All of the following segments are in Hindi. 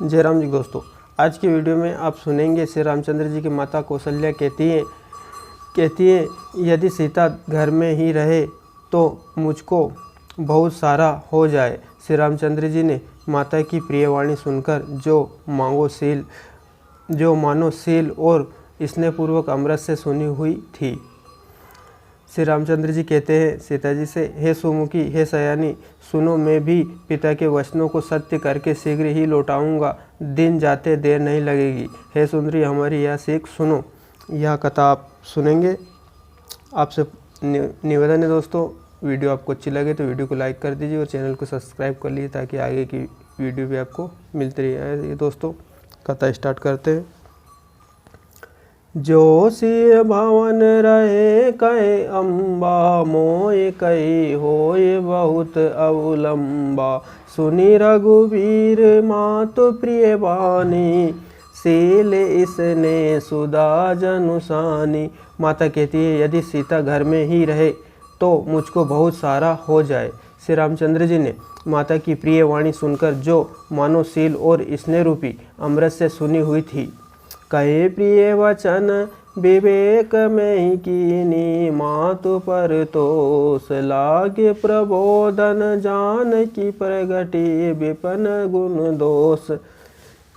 जय राम जी दोस्तों, आज की वीडियो में आप सुनेंगे श्री रामचंद्र जी की माता कौशल्या कहती हैं यदि सीता घर में ही रहे तो मुझको बहुत सारा हो जाए। श्री रामचंद्र जी ने माता की प्रिय वाणी सुनकर जो मानो सील और स्नेहपूर्वक अमृत से सुनी हुई थी। श्री रामचंद्र जी कहते हैं सीता जी से, हे सुमुखी, हे सयानी, सुनो, मैं भी पिता के वचनों को सत्य करके शीघ्र ही लौटाऊंगा, दिन जाते देर नहीं लगेगी। हे सुंदरी, हमारी यह सीख सुनो। यह कथा आप सुनेंगे। आपसे निवेदन है दोस्तों, वीडियो आपको अच्छी लगे तो वीडियो को लाइक कर दीजिए और चैनल को सब्सक्राइब कर लीजिए ताकि आगे की वीडियो भी आपको मिलती रहे। ये दोस्तों कथा स्टार्ट करते हैं। जो सिय भवन रहे कहे अम्बा, मोय कही होय बहुत अवलंबा। सुनी रघुवीर मातु प्रिय बानी, सील इसने सुधा जनुसानी। माता कहती है यदि सीता घर में ही रहे तो मुझको बहुत सारा हो जाए। श्री रामचंद्र जी ने माता की प्रिय वाणी सुनकर जो मानो सील और स्नेह रूपी अमृत से सुनी हुई थी, कहे प्रिय वचन विवेक में ही कीनी। मातु पर तोष लागे प्रबोधन, जान की प्रगति विपन गुण दोष।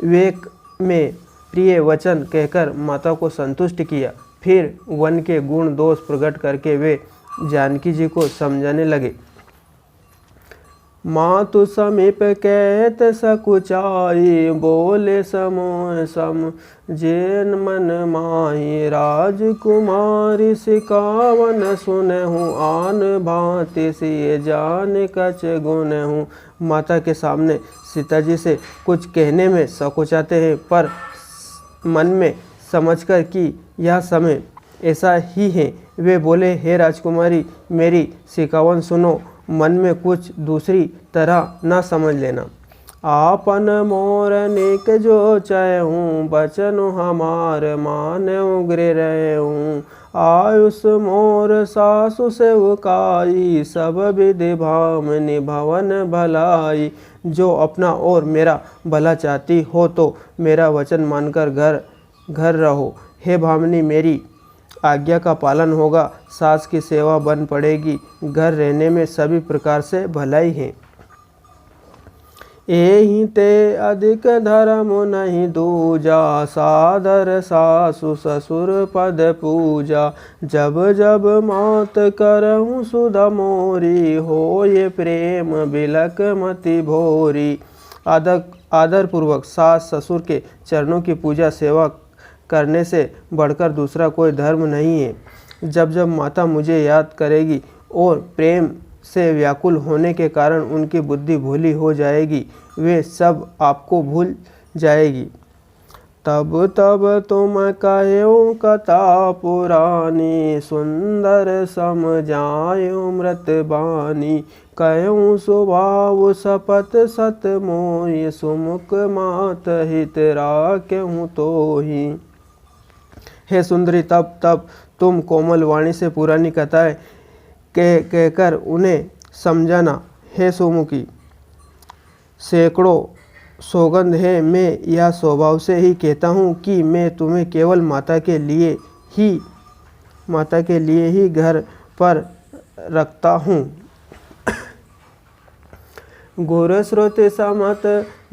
विवेक में प्रिय वचन कहकर माता को संतुष्ट किया। फिर वन के गुण दोष प्रकट करके वे जानकी जी को समझाने लगे। मातु समीप कहत सकुचाई, बोले समोह सम जेन मन माही। राजकुमारी सिकावन सुनहु, आन भांति सिय जान कछ गुनहु। माता के सामने सीता जी से कुछ कहने में सकुचाते हैं, पर मन में समझकर कि यह समय ऐसा ही है, वे बोले, हे राजकुमारी, मेरी सिकावन सुनो, मन में कुछ दूसरी तरह न समझ लेना। आपन मोर नेक जो चाहूँ, बचन हमार मान उग्रे रहूँ। आयुष मोर सासु सेवकाई, सब विधि भाम निभवन भलाई। जो अपना और मेरा भला चाहती हो तो मेरा वचन मानकर घर रहो। हे भामिनी, मेरी आज्ञा का पालन होगा, सास की सेवा बन पड़ेगी, घर रहने में सभी प्रकार से भलाई है। एहि ते अधिक धर्म नहीं दूजा, सादर सासु ससुर पद पूजा। जब जब मात करहूँ सुधा मोरी, होय प्रेम बिलक मति भोरी। आदर पूर्वक सास ससुर के चरणों की पूजा सेवा करने से बढ़कर दूसरा कोई धर्म नहीं है। जब जब माता मुझे याद करेगी और प्रेम से व्याकुल होने के कारण उनकी बुद्धि भूली हो जाएगी, वे सब आपको भूल जाएगी। तब तब तुम कहो कथा पुरानी, सुंदर समझायो मृत बानी। कहूँ स्वभाव शपथ सत मोहि, सुमुख मात हित राख्यहूँ तोहि। हे सुंदरी, तब तुम कोमल वाणी से पुरानी कथाएं कहकर उन्हें समझाना। हे सुमुखी, सैकड़ों सौगंध है, मैं यह स्वभाव से ही कहता हूँ कि मैं तुम्हें केवल माता के लिए ही घर पर रखता हूँ। गुर श्रुति समत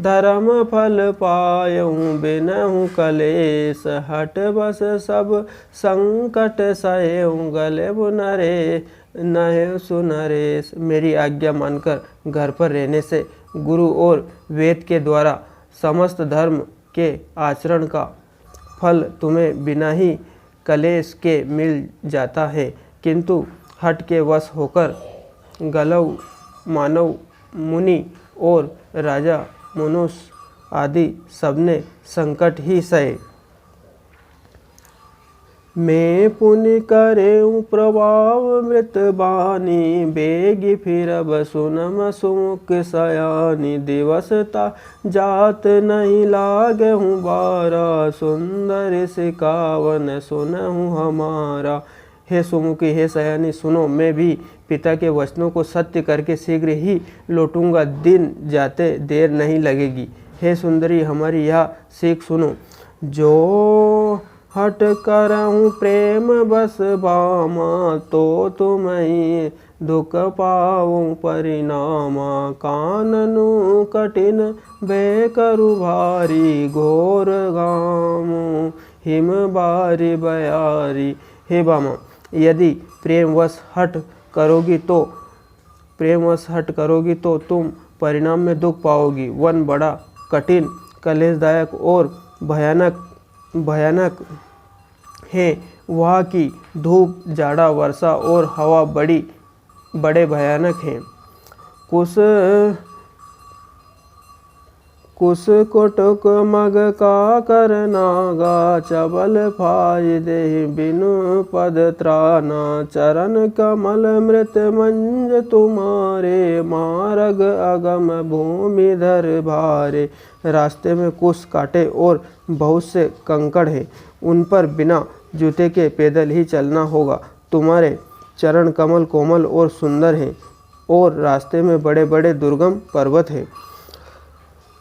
धर्म फल पायऊँ, बिनहु कलेश हट बस सब संकट सहेऊँ। गले बुनरे नहे सुनरेश। मेरी आज्ञा मानकर घर पर रहने से गुरु और वेद के द्वारा समस्त धर्म के आचरण का फल तुम्हें बिना ही कलेश के मिल जाता है, किंतु हट के वश होकर गलव मानव मुनि और राजा मनुष्य आदि सबने संकट ही सहे। मैं पुण्य करेऊँ प्रभाव मृत बानी, बेगी फिरब सुनम सुमुख सयानी। दिवसता जात नहीं लागहूँ बारा, सुंदर सिकावन सुनहूँ हमारा। हे सुमुखी, हे सयानी, सुनो, मैं भी पिता के वचनों को सत्य करके शीघ्र ही लौटूंगा, दिन जाते देर नहीं लगेगी। हे सुंदरी हमारी यह सीख सुनो। जो हट करहूँ प्रेम बस बामा, तो तुम्हें दुख पाऊँ परिणामा। काननु कठिन बेकरु भारी, घोर गामु हिम बारी बयारी। हे बामा, यदि प्रेमवश हट करोगी तो तुम परिणाम में दुख पाओगी। वन बड़ा कठिन, कलेशदायक और भयानक है। वहाँ की धूप, जाड़ा, वर्षा और हवा बड़े भयानक हैं। कुश कोटक मग का करनागा, चबल फाय दे बिनु पद त्राना। चरण कमल मृत मंज तुम्हारे, मार्ग अगम भूमि धर भारे। रास्ते में कुश काटे और बहुत से कंकड़ हैं, उन पर बिना जूते के पैदल ही चलना होगा। तुम्हारे चरण कमल कोमल और सुंदर हैं और रास्ते में बड़े बड़े दुर्गम पर्वत हैं।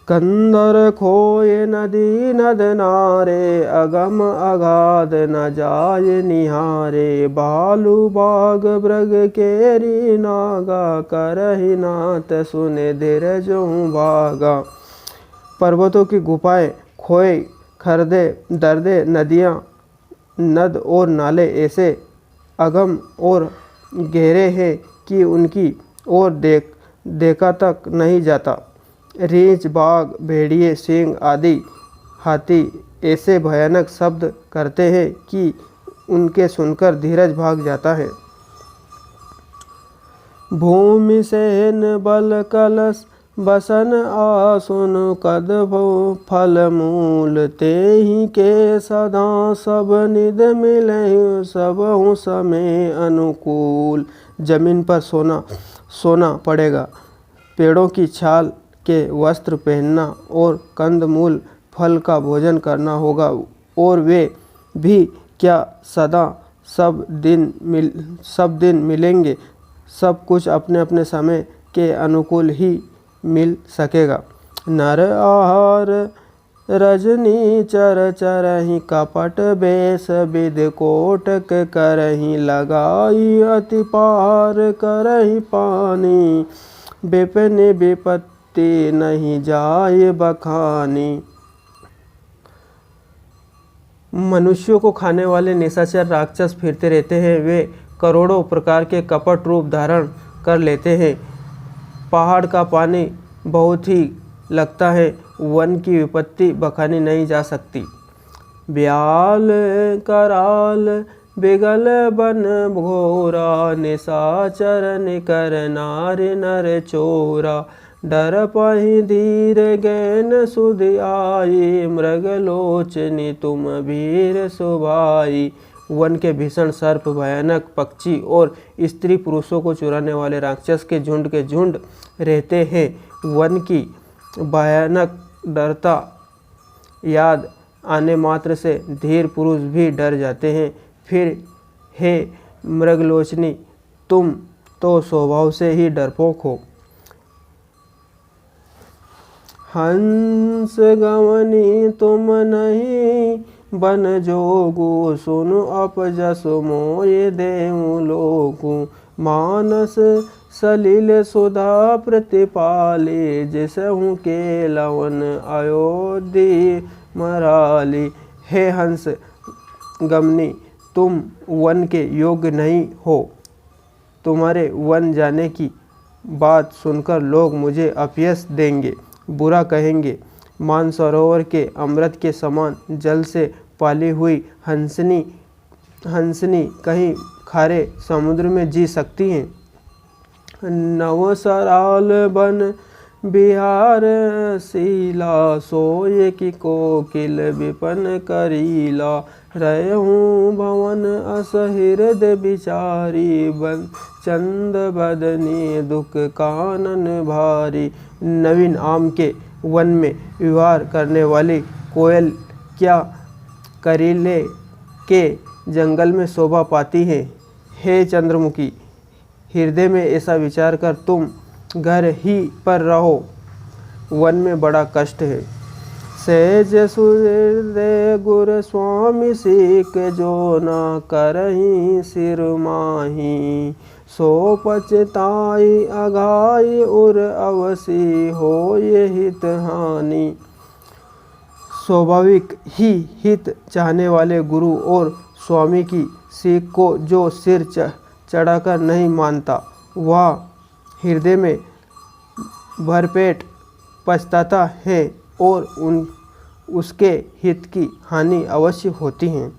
कंदर खोए नदी नद नारे, अगम अगाध न जाय निहारे। बालू बाग ब्रग केरी नागा, करहि नाथ सुने धीरजु भागा। पर्वतों की गुफाएं, खोए, खरदे, दर्दे, नदियाँ, नद और नाले ऐसे अगम और गहरे हैं कि उनकी ओर देखा तक नहीं जाता। रीछ, बाघ, भेड़िए, सींग आदि हाथी ऐसे भयानक शब्द करते हैं कि उनके सुनकर धीरज भाग जाता है। भूमि सेन बल कलश बसन आसुन, कदभो फल मूल तेहि के सदा। सब निध मिलहि सबहु समय अनुकूल। जमीन पर सोना पड़ेगा, पेड़ों की छाल के वस्त्र पहनना और कंदमूल फल का भोजन करना होगा। और वे भी क्या सदा सब दिन मिलेंगे। सब कुछ अपने अपने समय के अनुकूल ही मिल सकेगा। नर आहार रजनी चर चरहि, कपट बेस विद कोटक करहि। लगाई अति पार करहि पानी, विपिन विपत्ति नहीं जाय बखानी। मनुष्यों को खाने वाले निशाचर राक्षस फिरते रहते हैं। वे करोड़ों प्रकार के कपट रूप धारण कर लेते हैं। पहाड़ का पानी बहुत ही लगता है, वन की विपत्ति बखानी नहीं जा सकती। ब्याल कराल बिगल बन घोरा, निशाचर निकर नार नर चोरा। डर पहि धीर गैन सुध आई, मृग लोचनी तुम भीर सुभाई। वन के भीषण सर्प, भयानक पक्षी और स्त्री पुरुषों को चुराने वाले राक्षस के झुंड रहते हैं। वन की भयानक डरता याद आने मात्र से धीर पुरुष भी डर जाते हैं। फिर हे मृगलोचनी, तुम तो स्वभाव से ही डरपोक हो। हंस गवनी तुम नहीं बन जोगु, सुनु अपजस मोय देहु लोगु। मानस सलिल सुधा प्रतिपाली, जिसहु के लवन अयोध्या मराली। हे हंस गमनी, तुम वन के योग्य नहीं हो। तुम्हारे वन जाने की बात सुनकर लोग मुझे अपयश देंगे, बुरा कहेंगे। मानसरोवर के अमृत के समान जल से पाली हुई हंसनी कहीं खारे समुद्र में जी सकती हैं। नवसराल बन बिहार शीला, सोए की कोकिल विपन करीला। रहूं भवन अस हृदय बिचारी, चंद बदनी दुख कानन भारी। नवीन आम के वन में विहार करने वाली कोयल क्या करीले के जंगल में शोभा पाती है। हे चंद्रमुखी, हृदय में ऐसा विचार कर तुम घर ही पर रहो। वन में बड़ा कष्ट है। सहज सुहृदय गुर स्वामी सीख जो न करही सिर माही, सो पछताई अघाई उर अवसी हो ये हित हानि। स्वाभाविक ही हित चाहने वाले गुरु और स्वामी की सीख को जो सिर चढ़ाकर नहीं मानता, वह हृदय में भरपेट पछताता है और उसके हित की हानि अवश्य होती है।